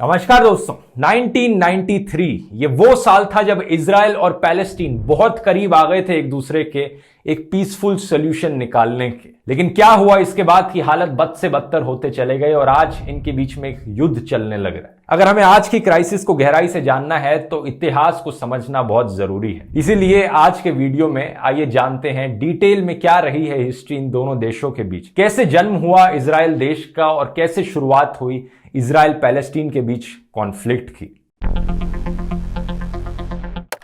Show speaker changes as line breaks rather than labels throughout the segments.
नमस्कार दोस्तों। 1993 ये वो साल था जब इजराइल और पैलेस्टीन बहुत करीब आ गए थे एक दूसरे के एक पीसफुल सॉल्यूशन निकालने के। लेकिन क्या हुआ इसके बाद की हालत बद से बदतर होते चले गए और आज इनके बीच में एक युद्ध चलने लग रहा है। अगर हमें आज की क्राइसिस को गहराई से जानना है तो इतिहास को समझना बहुत जरूरी है। इसीलिए आज के वीडियो में आइए जानते हैं डिटेल में क्या रही है हिस्ट्री इन दोनों देशों के बीच, कैसे जन्म हुआ इजराइल देश का और कैसे शुरुआत हुई इजराइल पैलेस्टीन के बीच कॉन्फ्लिक्ट की।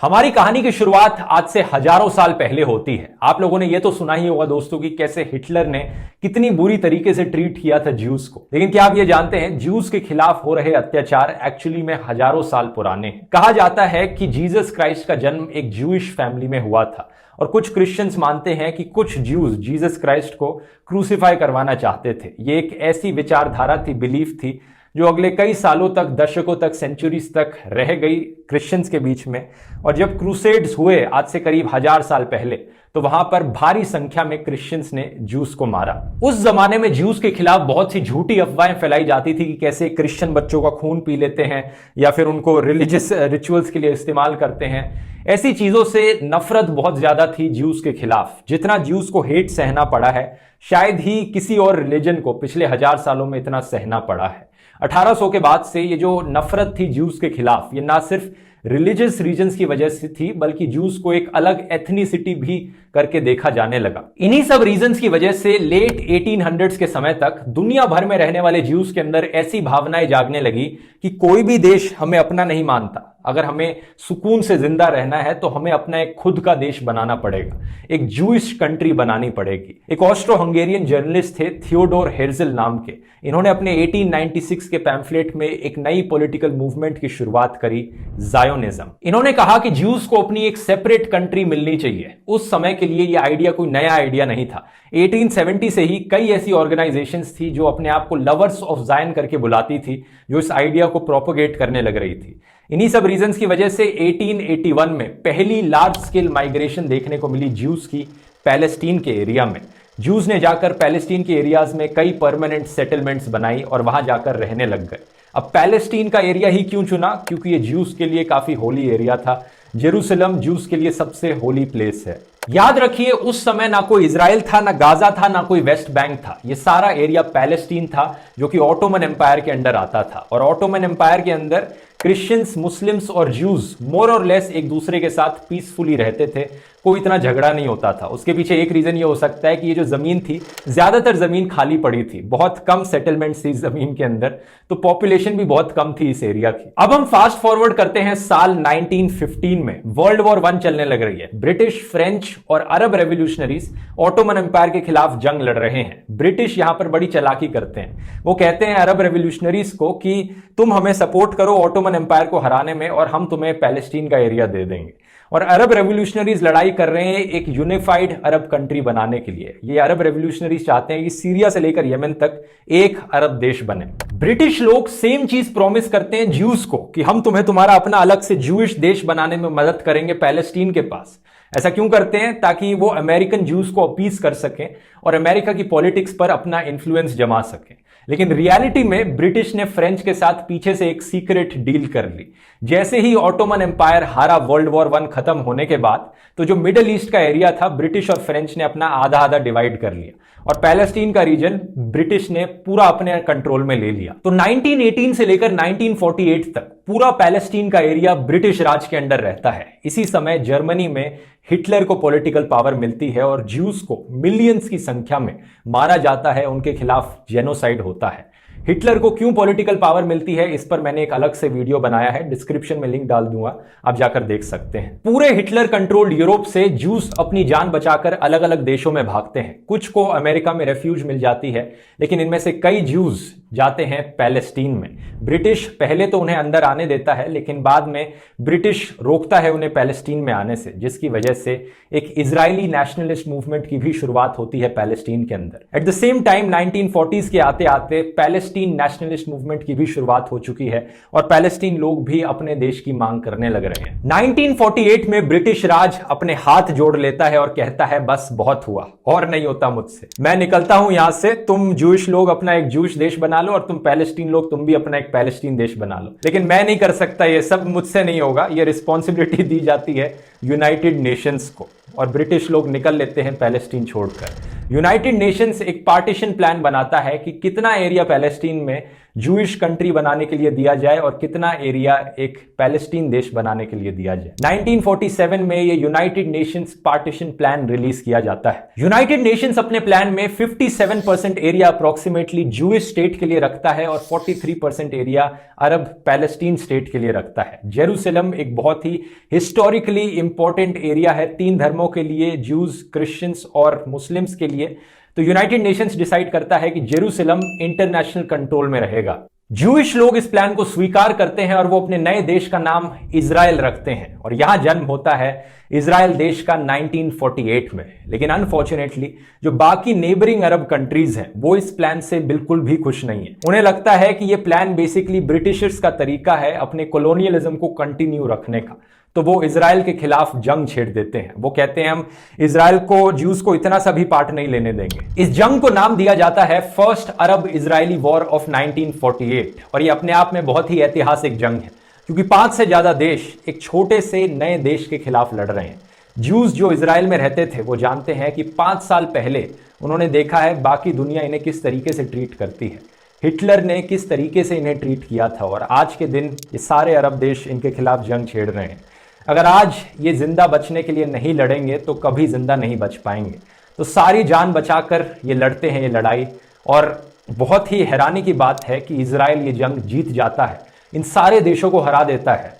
हमारी कहानी की शुरुआत आज से हजारों साल पहले होती है। आप लोगों ने यह तो सुना ही होगा दोस्तों कि कैसे हिटलर ने कितनी बुरी तरीके से ट्रीट किया था ज्यूज को। लेकिन क्या आप ये जानते हैं ज्यूज के खिलाफ हो रहे अत्याचार एक्चुअली में हजारों साल पुराने हैं। कहा जाता है कि जीसस क्राइस्ट का जन्म एक ज्यूइश फैमिली में हुआ था और कुछ क्रिश्चियंस मानते हैं कि कुछ ज्यूज जीसस क्राइस्ट को क्रूसिफाई करवाना चाहते थे। ये एक ऐसी विचारधारा थी, बिलीफ थी जो अगले कई सालों तक, दशकों तक, सेंचुरीज तक रह गई क्रिश्चियंस के बीच में। और जब क्रूसेड्स हुए आज से करीब 1000 साल पहले, तो वहां पर भारी संख्या में क्रिश्चियंस ने ज्यूस को मारा। उस जमाने में ज्यूस के खिलाफ बहुत सी झूठी अफवाहें फैलाई जाती थी कि कैसे क्रिश्चियन बच्चों का खून पी लेते हैं या फिर उनको रिलीजियस रिचुअल्स के लिए इस्तेमाल करते हैं। ऐसी चीजों से नफरत बहुत ज्यादा थी ज्यूस के खिलाफ। जितना ज्यूस को हेट सहना पड़ा है शायद ही किसी और रिलीजन को पिछले 1000 सालों में इतना सहना पड़ा है। 1800 के बाद से ये जो नफरत थी ज्यूस के खिलाफ, ये ना सिर्फ रिलीजियस रीजंस की वजह से थी बल्कि ज्यूस को एक अलग एथनिसिटी भी करके देखा जाने लगा। इन्हीं सब रीजंस की वजह से लेट 1800s के समय तक दुनिया भर में रहने वाले ज्यूस के अंदर ऐसी भावनाएं जागने लगी कि कोई भी देश हमें अपना नहीं मानता। अगर हमें सुकून से जिंदा रहना है तो हमें अपना एक खुद का देश बनाना पड़ेगा, एक जूइश कंट्री बनानी पड़ेगी। एक ऑस्ट्रो हंगेरियन जर्नलिस्ट थे थियोडोर हेर्जल नाम के। इन्होंने अपने 1896 के पैम्फलेट में एक नई पॉलिटिकल मूवमेंट की शुरुआत करी, ज़ायोनिज्म। इन्होंने कहा कि ज्यूस को अपनी एक सेपरेट कंट्री मिलनी चाहिए। उस समय के लिए यह आइडिया कोई नया आइडिया नहीं था। 1870 से ही कई ऐसी ऑर्गेनाइजेशंस थी जो अपने आप को लवर्स ऑफ जायन करके बुलाती थी, जो इस आइडिया को प्रोपोगेट करने लग रही थी। इन्हीं सब रीजंस की वजह से 1881 में पहली लार्ज स्केल माइग्रेशन देखने को मिली ज्यूस की पैलेस्टीन के एरिया में। ज्यूस ने जाकर पैलेस्टीन के एरियाज में कई परमानेंट सेटलमेंट्स बनाई और वहां जाकर रहने लग गए। अब पैलेस्टीन का एरिया ही क्यों चुना? क्योंकि ये ज्यूस के लिए काफी होली एरिया था। जेरूसलम ज्यूस के लिए सबसे होली प्लेस है। याद रखिए उस समय ना कोई इजराइल था, ना गाजा था, ना कोई वेस्ट बैंक था। ये सारा एरिया पैलेस्टीन था जो कि ऑटोमन एम्पायर के अंडर आता था। और ऑटोमन एम्पायर के अंदर क्रिश्चियंस, मुस्लिम्स और ज्यूज मोर और लेस एक दूसरे के साथ पीसफुली रहते थे। कोई इतना झगड़ा नहीं होता था। उसके पीछे एक रीजन ये हो सकता है कि ये जो जमीन थी, ज्यादातर जमीन खाली पड़ी थी, बहुत कम सेटलमेंट्स थी जमीन के अंदर, तो पॉपुलेशन भी बहुत कम थी इस एरिया की। अब हम फास्ट फॉरवर्ड करते हैं साल 1915 में। वर्ल्ड वॉर 1 चलने लग रही है। ब्रिटिश, फ्रेंच और अरब रेवोल्यूशनरीज ऑटोमन एम्पायर के खिलाफ जंग लड़ रहे हैं। ब्रिटिश यहां पर बड़ी चालाकी करते हैं। वो कहते हैं अरब रेवोल्यूशनरीज को कि तुम हमें सपोर्ट करो ऑटोमन एम्पायर को हराने में और हम तुम्हें पैलेस्टीन का एरिया दे देंगे। और अरब रेवोल्यूशनरीज लड़ाई कर रहे हैं एक यूनिफाइड अरब कंट्री बनाने के लिए। ये अरब रेवोल्यूशनरीज चाहते हैं कि सीरिया से लेकर यमन तक एक अरब देश बने। ब्रिटिश लोग सेम चीज प्रॉमिस करते हैं ज्यूस को कि हम तुम्हें तुम्हारा अपना अलग से ज्यूइश देश बनाने में मदद करेंगे पैलेस्टीन के पास। ऐसा क्यों करते हैं? ताकि वो अमेरिकन ज्यूस को अपीस कर सकें और अमेरिका की पॉलिटिक्स पर अपना इन्फ्लुएंस जमा सकें। लेकिन रियलिटी में ब्रिटिश ने फ्रेंच के साथ पीछे से एक सीक्रेट डील कर ली। जैसे ही ऑटोमन एम्पायर हारा वर्ल्ड वॉर 1 खत्म होने के बाद, तो जो मिडिल ईस्ट का एरिया था ब्रिटिश और फ्रेंच ने अपना आधा आधा डिवाइड कर लिया और पैलेस्टीन का रीजन ब्रिटिश ने पूरा अपने कंट्रोल में ले लिया। तो 1918 से लेकर 1948 तक पूरा पैलेस्टीन का एरिया ब्रिटिश राज के अंडर रहता है। इसी समय जर्मनी में हिटलर को पॉलिटिकल पावर मिलती है और ज्यूस को मिलियंस की संख्या में मारा जाता है, उनके खिलाफ जेनोसाइड होता है। हिटलर को क्यों पॉलिटिकल पावर मिलती है, इस पर मैंने एक अलग से वीडियो बनाया है, डिस्क्रिप्शन में लिंक डाल दूंगा, आप जाकर देख सकते हैं। पूरे हिटलर कंट्रोल्ड यूरोप से ज्यूस अपनी जान बचाकर अलग अलग देशों में भागते हैं। कुछ को अमेरिका में रेफ्यूज मिल जाती है, लेकिन इनमें से कई ज्यूज जाते हैं पैलेस्टीन में। ब्रिटिश पहले तो उन्हें अंदर आने देता है, लेकिन बाद में ब्रिटिश रोकता है उन्हें पैलेस्टीन में आने से, जिसकी वजह से एक इजरायली नेशनलिस्ट मूवमेंट की भी शुरुआत होती है पैलेस्टीन के अंदर। At the same time 1940s के आते आते पैलेस्टीन नेशनलिस्ट मूवमेंट की भी शुरुआत हो चुकी है और पैलेस्टीन लोग भी अपने देश की मांग करने लग रहे हैं। 1948 में ब्रिटिश राज अपने हाथ जोड़ लेता है और कहता है बस बहुत हुआ, और नहीं होता मुझसे, मैं निकलता हूं यहां से, तुम जूश लोग अपना एक जूश देश बना लो और तुम पैलेस्टीन लोग तुम भी अपना एक पैलेस्टीन देश बना लो। लेकिन मैं नहीं कर सकता, ये सब मुझसे नहीं होगा। ये रिस्पॉन्सिबिलिटी दी जाती है यूनाइटेड नेशंस को और ब्रिटिश लोग निकल लेते हैं पैलेस्टीन छोड़कर। यूनाइटेड नेशंस एक पार्टीशन प्लान बनाता है कि कितना एरिया पैलेस्टीन में जूइश कंट्री बनाने के लिए दिया जाए और कितना एरिया एक पैलेस्टीन देश बनाने के लिए दिया जाए। 1947 में ये United Nations partition plan release किया जाता है। यूनाइटेड नेशंस अपने प्लान में 57% एरिया अप्रोक्सीमेटली जूइश स्टेट के लिए रखता है और 43% एरिया अरब पैलेस्टीन स्टेट के लिए रखता है। जेरूसलम एक बहुत ही हिस्टोरिकली इंपॉर्टेंट एरिया है 3 धर्मों के लिए, ज्यूज, क्रिश्चियंस और मुस्लिम्स के लिए। तो यूनाइटेड नेशंस डिसाइड करता है कि जेरूसलम इंटरनेशनल कंट्रोल में रहेगा। जूइश लोग इस प्लान को स्वीकार करते हैं और वो अपने नए देश का नाम इजराइल रखते हैं और यहां जन्म होता है इजराइल देश का 1948 में। लेकिन अनफॉर्चुनेटली जो बाकी नेबरिंग अरब कंट्रीज हैं वो इस प्लान से बिल्कुल भी खुश नहीं है। उन्हें लगता है कि ये प्लान बेसिकली ब्रिटिशर्स का तरीका है अपने कॉलोनियलिज्म को कंटिन्यू रखने का। तो वो इजराइल के खिलाफ जंग छेड़ देते हैं। वो कहते हैं हम इजराइल को, ज्यूज को इतना सा भी पार्ट नहीं लेने देंगे। इस जंग को नाम दिया जाता है first Arab Israeli war of 1948 और ये अपने आप में बहुत ही ऐतिहासिक जंग है क्योंकि 5 से ज्यादा देश एक छोटे से नए देश के खिलाफ लड़ रहे हैं। ज्यूज जो इजराइल में रहते थे वो जानते हैं कि 5 साल पहले उन्होंने देखा है बाकी दुनिया इन्हें किस तरीके से ट्रीट करती है, हिटलर ने किस तरीके से इन्हें ट्रीट किया था और आज के दिन ये सारे अरब देश इनके खिलाफ जंग छेड़ रहे हैं। अगर आज ये जिंदा बचने के लिए नहीं लड़ेंगे तो कभी जिंदा नहीं बच पाएंगे। तो सारी जान बचाकर ये लड़ते हैं ये लड़ाई और बहुत ही हैरानी की बात है कि इजराइल ये जंग जीत जाता है, इन सारे देशों को हरा देता है।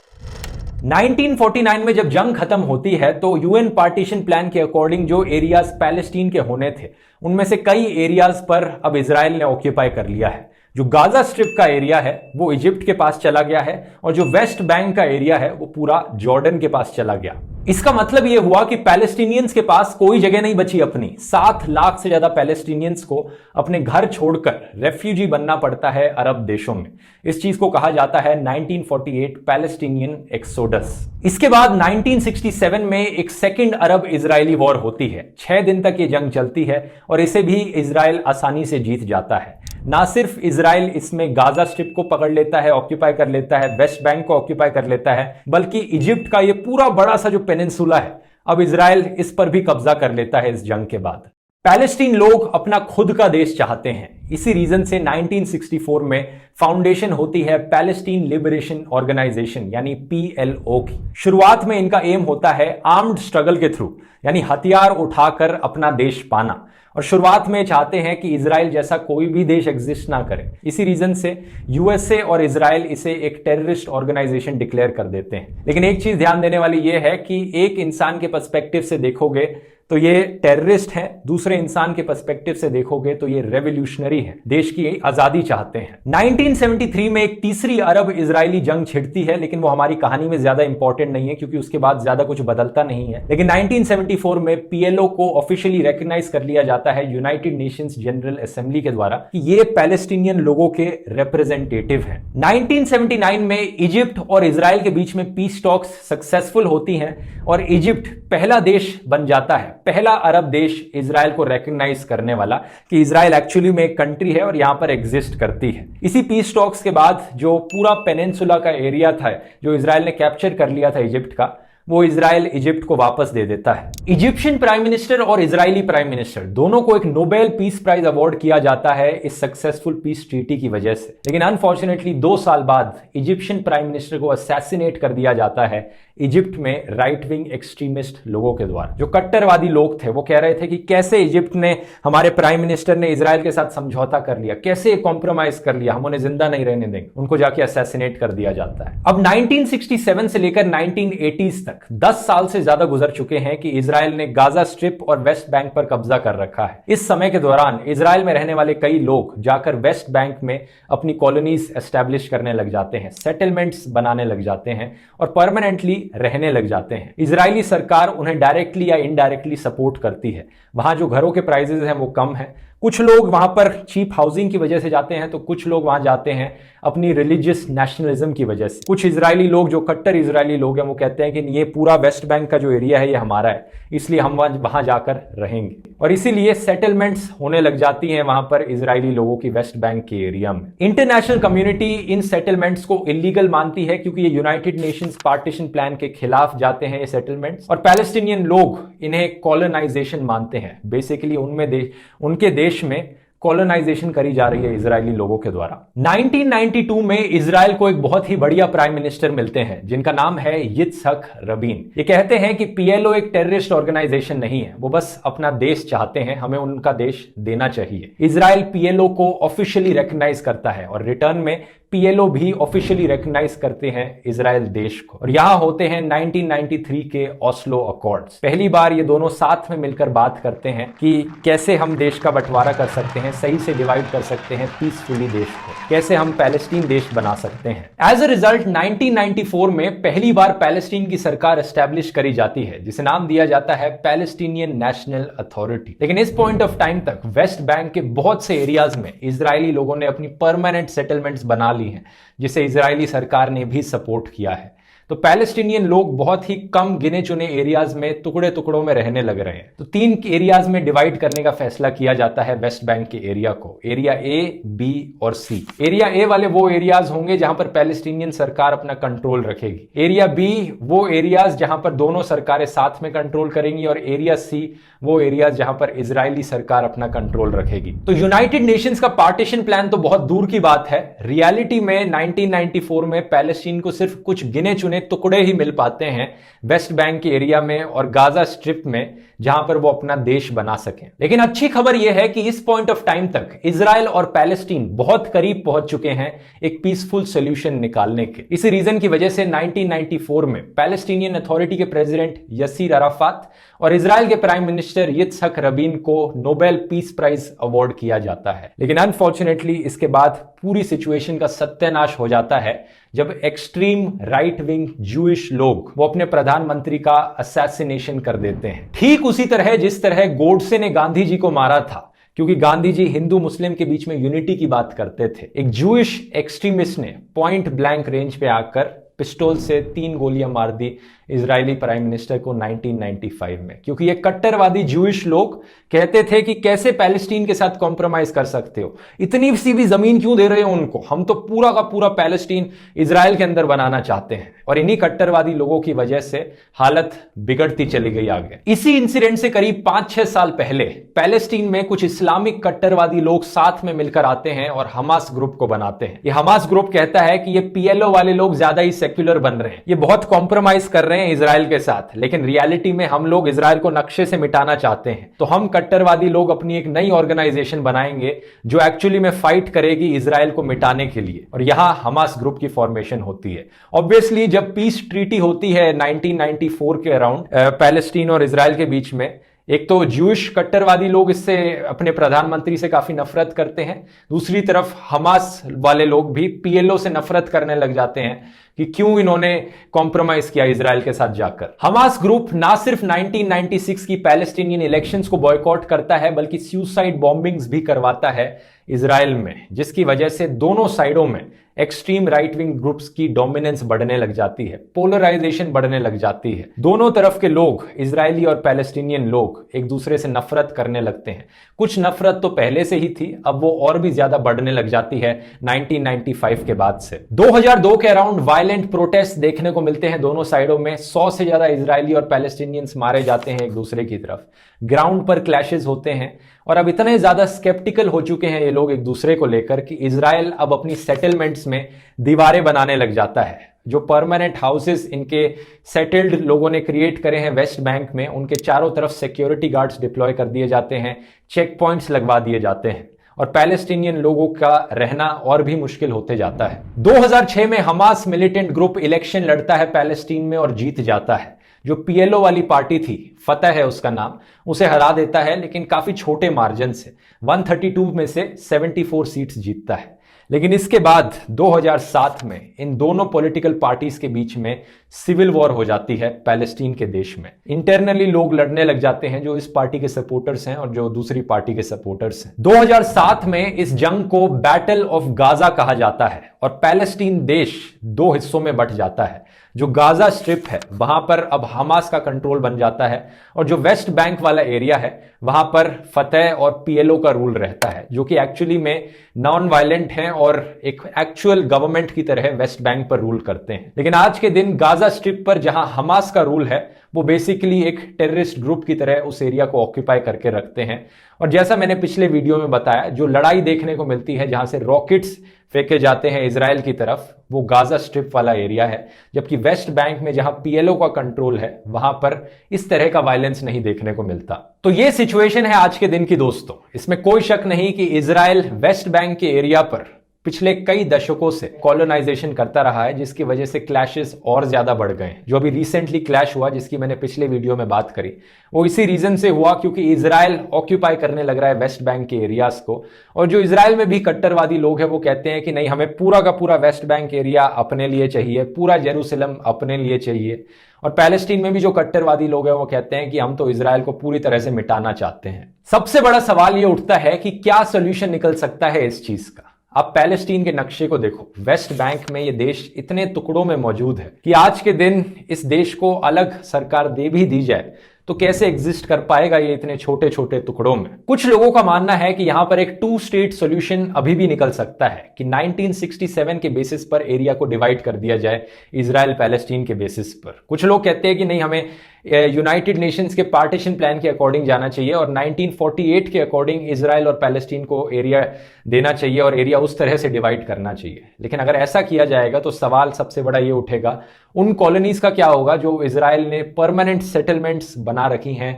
1949 में जब जंग खत्म होती है तो यूएन पार्टीशन प्लान के अकॉर्डिंग जो एरियाज पैलेस्टीन के होने थे उनमें से कई एरियाज पर अब इजराइल ने ऑक्यूपाई कर लिया है। जो गाजा स्ट्रिप का एरिया है वो इजिप्ट के पास चला गया है और जो वेस्ट बैंक का एरिया है वो पूरा जॉर्डन के पास चला गया। इसका मतलब ये हुआ कि पैलेस्टीनियंस के पास कोई जगह नहीं बची अपनी। 7 लाख से ज्यादा पैलेस्टीनियंस को अपने घर छोड़कर रेफ्यूजी बनना पड़ता है अरब देशों में। इस चीज को कहा जाता है 1948 पैलेस्टीनियन एक्सोडस। इसके बाद 1967 में एक सेकंड अरब इजरायली वॉर होती है। 6 दिन तक ये जंग चलती है और इसे भी इजराइल आसानी से जीत जाता है। ना सिर्फ इजराइल इसमें गाजा स्ट्रिप को पकड़ लेता है, ऑक्यूपाई कर लेता है, वेस्ट बैंक को ऑक्यूपाई कर लेता है, बल्कि इजिप्ट का ये पूरा बड़ा सा जो पेनिनसुला है अब इजराइल इस पर भी कब्जा कर लेता है इस जंग के बाद। पैलेस्टीन लोग अपना खुद का देश चाहते हैं। इसी रीजन से 1964 में फाउंडेशन होती है पैलेस्टीन लिबरेशन ऑर्गेनाइजेशन यानी PLO की। शुरुआत में इनका एम होता है आर्म्ड स्ट्रगल के थ्रू यानी हथियार उठाकर अपना देश पाना और शुरुआत में चाहते हैं कि इजराइल जैसा कोई भी देश एग्जिस्ट ना करे। इसी रीजन से यूएसए और इजराइल इसे एक टेररिस्ट ऑर्गेनाइजेशन डिक्लेयर कर देते हैं। लेकिन एक चीज ध्यान देने वाली यह है कि एक इंसान के पर्सपेक्टिव से देखोगे तो ये टेररिस्ट हैं, दूसरे इंसान के पर्सपेक्टिव से देखोगे तो ये रेवोल्यूशनरी हैं, देश की आजादी चाहते हैं। 1973 में एक तीसरी अरब इजरायली जंग छिड़ती है लेकिन वो हमारी कहानी में ज्यादा इंपॉर्टेंट नहीं है क्योंकि उसके बाद ज्यादा कुछ बदलता नहीं है। लेकिन 1974 में PLO को ऑफिशियली रिकॉग्नाइज कर लिया जाता है यूनाइटेड नेशंस जनरल असेंबली के द्वारा कि ये पैलेस्टीनियन लोगों के रिप्रेजेंटेटिव हैं। 1979 में इजिप्ट और इजराइल के बीच में पीस टॉक्स सक्सेसफुल होती हैं और इजिप्ट पहला देश बन जाता है, पहला अरब देश इजराइल को रिकॉग्नाइज करने वाला कि इजराइल एक्चुअली में एक कंट्री है और यहां पर एग्जिस्ट करती है। इसी पीस टॉक्स के बाद जो पूरा पेनिनसुला का एरिया था जो इजराइल ने कैप्चर कर लिया था इजिप्ट का, वो इजराइल इजिप्ट को वापस दे देता है। इजिप्शियन प्राइम मिनिस्टर और इजरायली प्राइम मिनिस्टर दोनों को एक नोबेल पीस प्राइज अवार्ड किया जाता है इस सक्सेसफुल पीस ट्रीटी की वजह से। लेकिन अनफॉर्चुनेटली 2 साल बाद इजिप्शियन प्राइम मिनिस्टर को असैसिनेट कर दिया जाता है इजिप्ट में राइट विंग एक्सट्रीमिस्ट लोगों के द्वारा। जो कट्टरवादी लोग थे वो कह रहे थे कि कैसे इजिप्ट ने, हमारे प्राइम मिनिस्टर ने इजराइल के साथ समझौता कर लिया, कैसे कॉम्प्रोमाइज कर लिया, हम उन्हें जिंदा नहीं रहने देंगे। उनको जाके असैसिनेट कर दिया जाता है। अब 1967 से लेकर 1980s तक 10 साल से ज्यादा गुजर चुके हैं कि इजराइल ने गाजा स्ट्रिप और वेस्ट बैंक पर कब्जा कर रखा है। इस समय के दौरान इजराइल में रहने वाले कई लोग जाकर वेस्ट बैंक में अपनी कॉलोनीज एस्टैब्लिश करने लग जाते हैं, सेटलमेंट्स बनाने लग जाते हैं और परमानेंटली रहने लग जाते हैं। इजरायली सरकार उन्हें डायरेक्टली या इनडायरेक्टली सपोर्ट करती है। वहां जो घरों के प्राइसेस हैं वो कम है, कुछ लोग वहां पर चीप हाउसिंग की वजह से जाते हैं, तो कुछ लोग वहां जाते हैं अपनी रिलीजियस नेशनलिज्म की वजह से। कुछ इजरायली लोग जो कट्टर इजरायली लोग हैं वो कहते हैं कि ये पूरा वेस्ट बैंक का जो एरिया है ये हमारा है, इसलिए हम वहां जाकर रहेंगे, और इसीलिए सेटलमेंट्स होने लग जाती हैं वहां पर इजरायली लोगों की वेस्ट बैंक के एरिया में। इंटरनेशनल कम्युनिटी इन सेटलमेंट्स को इलीगल मानती है क्योंकि ये यूनाइटेड नेशंस पार्टीशन प्लान के खिलाफ जाते हैं ये सेटलमेंट्स, और पैलेस्टीनियन लोग इन्हें कॉलोनाइजेशन मानते हैं। बेसिकली उनके देश में कॉलोनाइजेशन करी जा रही है इजरायली लोगों के द्वारा। 1992 में इजराइल को एक बहुत ही बढ़िया प्राइम मिनिस्टर मिलते हैं जिनका नाम है यित्जक रबीन। ये कहते हैं कि पीएलओ एक टेररिस्ट ऑर्गेनाइजेशन नहीं है, वो बस अपना देश चाहते हैं, हमें उनका देश देना चाहिए। इजराइल पीएलओ को ऑफिशियली रिकॉग्नाइज करता है और रिटर्न में पीएलओ भी ऑफिशियली रिकॉग्नाइज करते हैं इजराइल देश को, और यहां होते हैं 1993 के ऑस्लो अकॉर्ड्स। पहली बार ये दोनों साथ में मिलकर बात करते हैं कि कैसे हम देश का बंटवारा कर सकते हैं, सही से डिवाइड कर सकते हैं पीसफुली देश को, कैसे हम पैलेस्टीन देश बना सकते हैं। एज अ रिजल्ट 1994 में पहली बार पैलेस्टीन की सरकार एस्टैब्लिश करी जाती है जिसे नाम दिया जाता है पैलेस्टीनियन नेशनल अथॉरिटी। लेकिन इस पॉइंट ऑफ टाइम तक वेस्ट बैंक के बहुत से एरियाज में इजरायली लोगों ने अपनी परमानेंट सेटलमेंट्स बना ली हैं जिसे इजरायली सरकार ने भी सपोर्ट किया है। तो पैलेस्टीनियन लोग बहुत ही कम गिने चुने एरियाज में टुकड़े टुकड़ों में रहने लग रहे हैं। तो 3 एरियाज में डिवाइड करने का फैसला किया जाता है वेस्ट बैंक के एरिया को, एरिया ए, बी और सी। एरिया ए वाले वो एरियाज होंगे जहां पर पैलेस्टीनियन सरकार अपना कंट्रोल रखेगी, एरिया बी वो एरियाज जहां पर दोनों सरकारें साथ में कंट्रोल करेंगी, और एरिया सी वो एरियाज जहां पर इजरायली सरकार अपना कंट्रोल रखेगी। तो यूनाइटेड नेशंस का पार्टीशन प्लान तो बहुत दूर की बात है, रियलिटी में 1994 में पैलेस्टीन को सिर्फ कुछ गिने चुने टुकड़े ही मिल पाते हैं वेस्ट बैंक के एरिया में और गाजा स्ट्रिप में, जहां पर वो अपना देश बना सकें। लेकिन अच्छी खबर यह है कि इस पॉइंट ऑफ टाइम तक इजराइल और पैलेस्टीन बहुत करीब पहुंच चुके हैं एक पीसफुल सॉल्यूशन निकालने के। इसी रीजन की वजह से 1994 में पैलेस्टीनियन अथॉरिटी के प्रेसिडेंट यसीर अराफात और इजराइल के प्राइम मिनिस्टर यित्जक रबीन को नोबेल पीस प्राइज अवार्ड किया जाता है। लेकिन अनफॉर्चुनेटली इसके बाद पूरी सिचुएशन का सत्यानाश हो जाता है जब एक्सट्रीम राइट विंग जूइश लोग वो अपने प्रधानमंत्री का असैसिनेशन कर देते हैं। ठीक उसी तरह जिस तरह गोडसे ने गांधी जी को मारा था, क्योंकि गांधी जी हिंदू मुस्लिम के बीच में यूनिटी की बात करते थे। एक जूइश एक्सट्रीमिस्ट ने पॉइंट ब्लैंक रेंज पे आकर पिस्टल से 3 गोलियां मार दी इजरायली प्राइम मिनिस्टर को 1995 में, क्योंकि ये कट्टरवादी जूइश लोग कहते थे कि कैसे पैलेस्टीन के साथ कॉम्प्रोमाइज कर सकते हो, इतनी सी भी जमीन क्यों दे रहे हो उनको, हम तो पूरा का पूरा पैलेस्टीन इजराइल के अंदर बनाना चाहते हैं। और इन्हीं कट्टरवादी लोगों की वजह से हालत बिगड़ती चली गई आगे। इसी इंसिडेंट से करीब 5-6 साल पहले पैलेस्टीन में कुछ इस्लामिक कट्टरवादी लोग साथ में मिलकर आते हैं और हमास ग्रुप को बनाते हैं। ये हमास ग्रुप कहता है कि ये पीएलओ वाले लोग ज्यादा ही सेक्युलर बन रहे हैं, ये बहुत कॉम्प्रोमाइज कर रहे हैं इजराइल के साथ, लेकिन रियलिटी में हम लोग इजराइल को नक्शे से मिटाना चाहते हैं। तो हम कट्टरवादी लोग अपनी एक नई ऑर्गेनाइजेशन बनाएंगे जो एक्चुअली में फाइट करेगी इजराइल को मिटाने के लिए, और यहां हमास ग्रुप की फॉर्मेशन होती है। ऑब्वियसली जब पीस ट्रीटी होती है 1994 के अराउंड पैलेस्टीन और इजराइल के बीच में, एक तो ज्यूइश कट्टरवादी लोग इससे अपने प्रधानमंत्री से काफी नफरत करते हैं, दूसरी तरफ हमास वाले लोग भी पीएलओ से नफरत करने लग जाते हैं कि क्यों इन्होंने कॉम्प्रोमाइज किया इजराइल के साथ जाकर। हमास ग्रुप ना सिर्फ 1996 की पैलेस्टीनियन इलेक्शंस को बॉयकॉट करता है बल्कि सुसाइड बॉम्बिंग्स भी करवाता है इजराइल में, जिसकी वजह से दोनों साइडों में एक्सट्रीम राइट विंग ग्रुप्स की डोमिनेंस बढ़ने लग जाती है, पोलराइजेशन बढ़ने लग जाती है। दोनों तरफ के लोग, इजरायली और पैलेस्टीनियन लोग, एक दूसरे से नफरत करने लगते हैं। कुछ नफरत तो पहले से ही थी, अब वो और भी ज्यादा बढ़ने लग जाती है 1995 के बाद से। 2002 के अराउंड वायलेंट प्रोटेस्ट देखने को मिलते हैं दोनों साइडों में, 100 से ज्यादा इजरायली और पैलेस्टीनियंस मारे जाते हैं एक दूसरे की तरफ, ग्राउंड पर क्लैशेस होते हैं, और अब इतने ज्यादा स्केप्टिकल हो चुके हैं ये लोग एक दूसरे को लेकर कि इजराइल अब अपनी सेटलमेंट्स में दीवारें बनाने लग जाता है। जो परमानेंट हाउसेस इनके सेटल्ड लोगों ने क्रिएट करे हैं वेस्ट बैंक में, उनके चारों तरफ सिक्योरिटी गार्ड्स डिप्लॉय कर दिए जाते हैं, चेक पॉइंट्स लगवा दिए जाते हैं, और पैलेस्टीनियन लोगों का रहना और भी मुश्किल होते जाता है। 2006 में हमास मिलिटेंट ग्रुप इलेक्शन लड़ता है पैलेस्टीन में और जीत जाता है। जो पीएलओ वाली पार्टी थी, फतह है उसका नाम, उसे हरा देता है, लेकिन काफी छोटे मार्जिन से 132 में से 74 सीट्स जीतता है। लेकिन इसके बाद 2007 में इन दोनों पॉलिटिकल पार्टीज के बीच में सिविल वॉर हो जाती है पैलेस्टीन के देश में। इंटरनली लोग लड़ने लग जाते हैं, जो इस पार्टी के सपोर्टर्स हैं और जो दूसरी पार्टी के सपोर्टर्स हैं। 2007 में इस जंग को बैटल ऑफ गाजा कहा जाता है और पैलेस्टीन देश दो हिस्सों में बंट जाता है। जो गाजा स्ट्रिप है वहां पर अब हमास का कंट्रोल बन जाता है और जो वेस्ट बैंक वाला एरिया है वहां पर फतेह और पीएलओ का रूल रहता है, जो कि एक्चुअली में नॉन वायलेंट हैं और एक एक्चुअल गवर्नमेंट की तरह वेस्ट बैंक पर रूल करते हैं। लेकिन आज के दिन गाजा स्ट्रिप पर जहां हमास का रूल है वो बेसिकली एक टेररिस्ट ग्रुप की तरह उस एरिया को ऑक्यूपाई करके रखते हैं। और जैसा मैंने पिछले वीडियो में बताया, जो लड़ाई देखने को मिलती है जहां से रॉकेट्स फेंके जाते हैं इजराइल की तरफ, वो गाजा स्ट्रिप वाला एरिया है, जबकि वेस्ट बैंक में जहां पीएलओ का कंट्रोल है वहां पर इस तरह का वायलेंस नहीं देखने को मिलता। तो ये सिचुएशन है आज के दिन की दोस्तों। इसमें कोई शक नहीं कि इजराइल वेस्ट बैंक के एरिया पर पिछले कई दशकों से कॉलोनाइजेशन करता रहा है, जिसकी वजह से क्लैशेस और ज्यादा बढ़ गए हैं। जो अभी रिसेंटली क्लैश हुआ जिसकी मैंने पिछले वीडियो में बात करी, वो इसी रीजन से हुआ क्योंकि इजराइल ऑक्यूपाई करने लग रहा है वेस्ट बैंक के एरियाज को। और जो इजराइल में भी कट्टरवादी लोग हैं वो कहते हैं कि नहीं, हमें पूरा का पूरा वेस्ट बैंक एरिया अपने लिए चाहिए, पूरा जेरूसलम अपने लिए चाहिए। और पैलेस्टीन में भी जो कट्टरवादी लोग हैं वो कहते हैं कि हम तो इजराइल को पूरी तरह से मिटाना चाहते हैं। सबसे बड़ा सवाल ये उठता है कि क्या सोल्यूशन निकल सकता है इस चीज का। आप पैलेस्टीन के नक्शे को देखो, वेस्ट बैंक में ये देश इतने टुकड़ों में मौजूद है कि आज के दिन इस देश को अलग सरकार दे भी दी जाए तो कैसे एग्जिस्ट कर पाएगा ये इतने छोटे छोटे टुकड़ों में। कुछ लोगों का मानना है कि यहां पर एक 2 स्टेट सॉल्यूशन अभी भी निकल सकता है कि 1967 के बेसिस पर एरिया को डिवाइड कर दिया जाए, इजराइल पैलेस्टीन के बेसिस पर। कुछ लोग कहते हैं कि नहीं, हमें यूनाइटेड नेशंस के पार्टीशन प्लान के अकॉर्डिंग जाना चाहिए और 1948 के अकॉर्डिंग इजराइल और पैलेस्टीन को एरिया देना चाहिए और एरिया उस तरह से डिवाइड करना चाहिए। लेकिन अगर ऐसा किया जाएगा तो सवाल सबसे बड़ा ये उठेगा, उन कॉलोनीज का क्या होगा जो इजराइल ने परमानेंट सेटलमेंट्स बना रखी हैं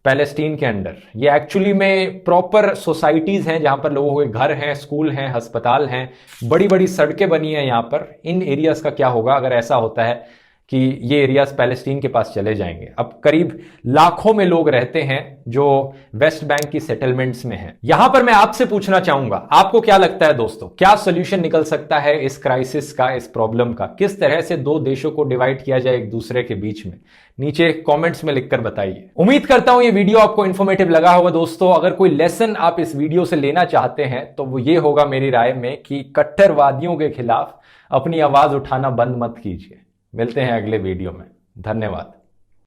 पैलेस्टीन के अंडर। ये एक्चुअली में प्रॉपर सोसाइटीज हैं जहां पर लोगों के घर हैं, स्कूल हैं, अस्पताल हैं, बड़ी बड़ी सड़कें बनी हैं यहां पर। इन एरियाज का क्या होगा अगर ऐसा होता है कि ये एरियाज पैलेस्टीन के पास चले जाएंगे। अब करीब लाखों में लोग रहते हैं जो वेस्ट बैंक की सेटलमेंट्स में हैं। यहां पर मैं आपसे पूछना चाहूंगा, आपको क्या लगता है दोस्तों, क्या सॉल्यूशन निकल सकता है इस क्राइसिस का, इस प्रॉब्लम का? किस तरह से दो देशों को डिवाइड किया जाए एक दूसरे के बीच में? नीचे कमेंट्स में लिखकर बताइए। उम्मीद करता हूं ये वीडियो आपको इंफॉर्मेटिव लगा होगा दोस्तों। अगर कोई लेसन आप इस वीडियो से लेना चाहते हैं तो वो ये होगा मेरी राय में कि कट्टरवादियों के खिलाफ अपनी आवाज उठाना बंद मत कीजिए। मिलते हैं अगले वीडियो में। धन्यवाद।